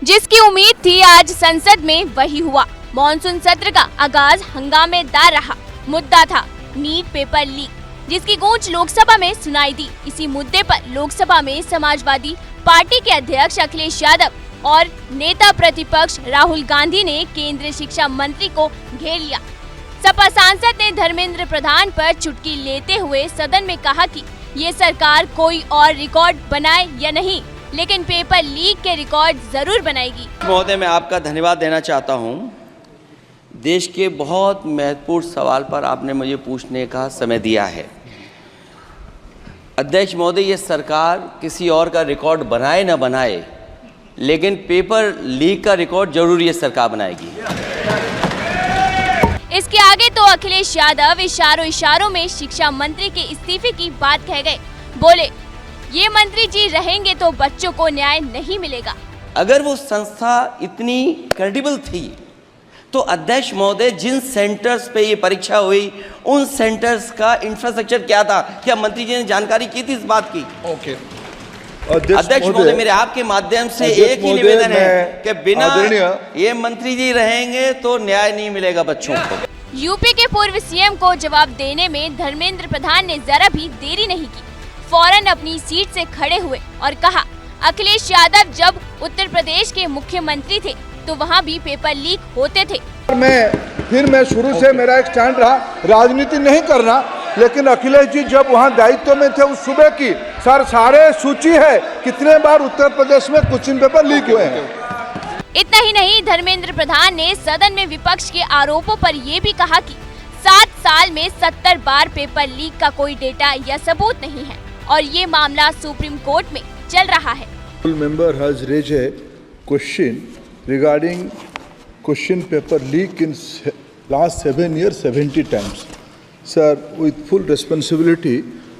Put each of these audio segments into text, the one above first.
जिसकी उम्मीद थी आज संसद में वही हुआ। मॉनसून सत्र का आगाज हंगामेदार रहा। मुद्दा था नीट पेपर लीक, जिसकी गूंज लोकसभा में सुनाई दी। इसी मुद्दे पर लोकसभा में समाजवादी पार्टी के अध्यक्ष अखिलेश यादव और नेता प्रतिपक्ष राहुल गांधी ने केंद्रीय शिक्षा मंत्री को घेर लिया। सपा सांसद ने धर्मेंद्र प्रधान पर चुटकी लेते हुए सदन में कहा कि ये सरकार कोई और रिकॉर्ड बनाए या नहीं, लेकिन पेपर लीक के रिकॉर्ड जरूर बनाएगी। महोदय, मैं आपका धन्यवाद देना चाहता हूं। देश के बहुत महत्वपूर्ण सवाल पर आपने मुझे पूछने का समय दिया है। अध्यक्ष महोदय, ये सरकार किसी और का रिकॉर्ड बनाए न बनाए, लेकिन पेपर लीक का रिकॉर्ड जरूर ये सरकार बनाएगी। इसके आगे तो अखिलेश यादव इशारों में शिक्षा मंत्री के इस्तीफे की बात कह गए। बोले, ये मंत्री जी रहेंगे तो बच्चों को न्याय नहीं मिलेगा। अगर वो संस्था इतनी क्रेडिबल थी तो अध्यक्ष महोदय, जिन सेंटर्स पे ये परीक्षा हुई उन सेंटर्स का इंफ्रास्ट्रक्चर क्या था? क्या मंत्री जी ने जानकारी की थी इस बात की? ओके। अध्यक्ष महोदय, मेरे आपके माध्यम से एक ही निवेदन है कि बिना ये मंत्री जी रहेंगे तो न्याय नहीं मिलेगा बच्चों को। यूपी के पूर्व सीएम को जवाब देने में धर्मेंद्र प्रधान ने जरा भी देरी नहीं की। फौरन अपनी सीट से खड़े हुए और कहा, अखिलेश यादव जब उत्तर प्रदेश के मुख्यमंत्री थे तो वहाँ भी पेपर लीक होते थे। मैं शुरू से मेरा एक स्टैंड रहा, राजनीति नहीं करना, लेकिन अखिलेश जी जब वहाँ दायित्व में थे उस सुबह की सारे सूची है कितने बार उत्तर प्रदेश में क्वेश्चन पेपर लीक हुए हैं। इतना ही नहीं, धर्मेंद्र प्रधान ने सदन में विपक्ष के आरोपों पर ये भी कहा कि 7 साल में 70 बार पेपर लीक का कोई डेटा या सबूत नहीं है और ये मामला सुप्रीम कोर्ट में चल रहा है। Member has raised a question regarding question paper leak in last 7 years 70 times. Sir, with full responsibility,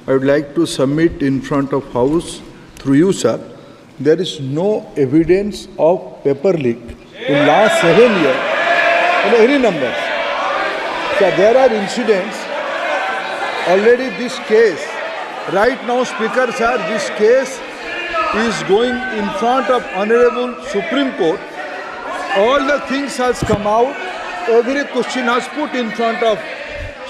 I would like to submit in front of House through you, sir. There is no evidence of paper leak in last 7 years in any numbers. So there are incidents. Already this case, right now, Speaker sir, this case is going in front of Honorable Supreme Court. All the things has come out. Every question has put in front of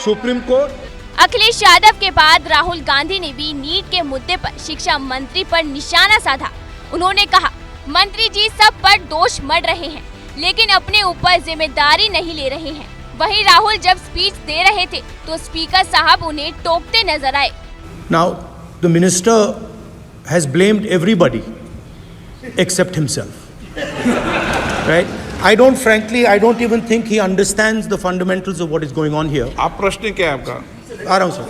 Supreme Court. Akhilesh Yadav के बाद राहुल गांधी ने भी NEET के मुद्दे पर शिक्षा मंत्री पर निशाना साधा। उन्होंने कहा, मंत्री जी सब पर दोष मढ़ रहे हैं, लेकिन अपने ऊपर जिम्मेदारी नहीं ले रहे हैं। वहीं राहुल जब स्पीच दे रहे थे तो स्पीकर साहब उन्हें टोकते नजर आए। Now the minister has blamed everybody except himself. Right? I don't even think he understands the fundamentals of what is going on here. आप प्रश्न क्या है आपका? आ रहा हूँ सर।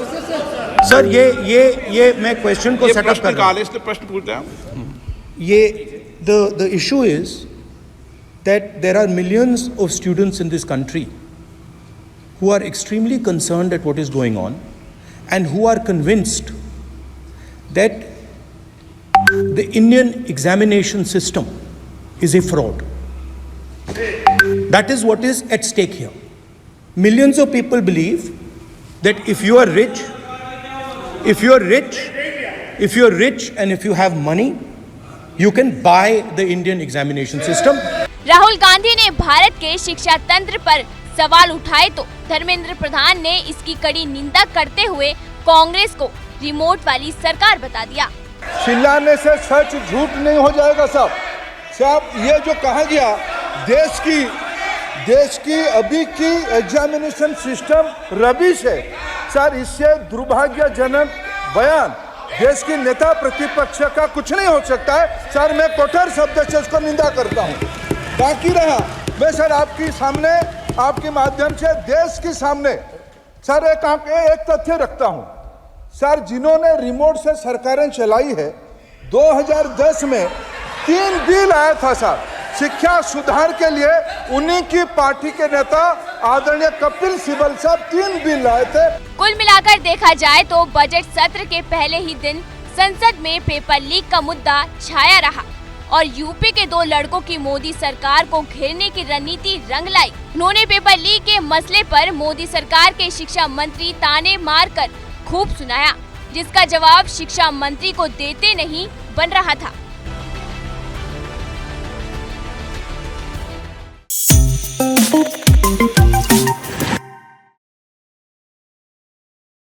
सर ये मैं क्वेश्चन को सेटअप कर रहा हूँ। इसलिए प्रश्न पूछते हैं। ये the issue is that there are millions of students in this country who are extremely concerned at what is going on and who are convinced that the Indian examination system is a fraud. That is what is at stake here. Millions of people believe that if you are rich and if you have money, you can buy the Indian examination system. Rahul Gandhi ने भारत के शिक्षा तंत्र पर सवाल उठाए तो धर्मेंद्र प्रधान ने इसकी कड़ी निंदा करते हुए कांग्रेस को रिमोट वाली सरकार बता दिया। चिल्लाने से सच झूठ नहीं हो जाएगा साहब। ये जो कहा गया देश की अभी की एग्जामिनेशन सिस्टम रबिश है सर, इससे दुर्भाग्यजनक बयान देश की नेता प्रतिपक्ष का कुछ नहीं हो सकता है सर। मैं कठोर शब्द से उसको निंदा करता हूँ। बाकी रहा, मैं सर आपके सामने आपके माध्यम से देश के सामने सर एक तथ्य रखता हूँ सर। जिन्होंने रिमोट से सरकारें चलाई है, 2010 में 3 बिल आया था सर शिक्षा सुधार के लिए। उन्हीं की पार्टी के नेता आदरणीय कपिल सिब्बल साहब 3 बिल लाए थे। कुल मिलाकर देखा जाए तो बजट सत्र के पहले ही दिन संसद में पेपर लीक का मुद्दा छाया रहा और यूपी के 2 लड़कों की मोदी सरकार को घेरने की रणनीति रंग लाई। उन्होंने पेपर लीक के मसले पर मोदी सरकार के शिक्षा मंत्री ताने मारकर खूब सुनाया, जिसका जवाब शिक्षा मंत्री को देते नहीं बन रहा था।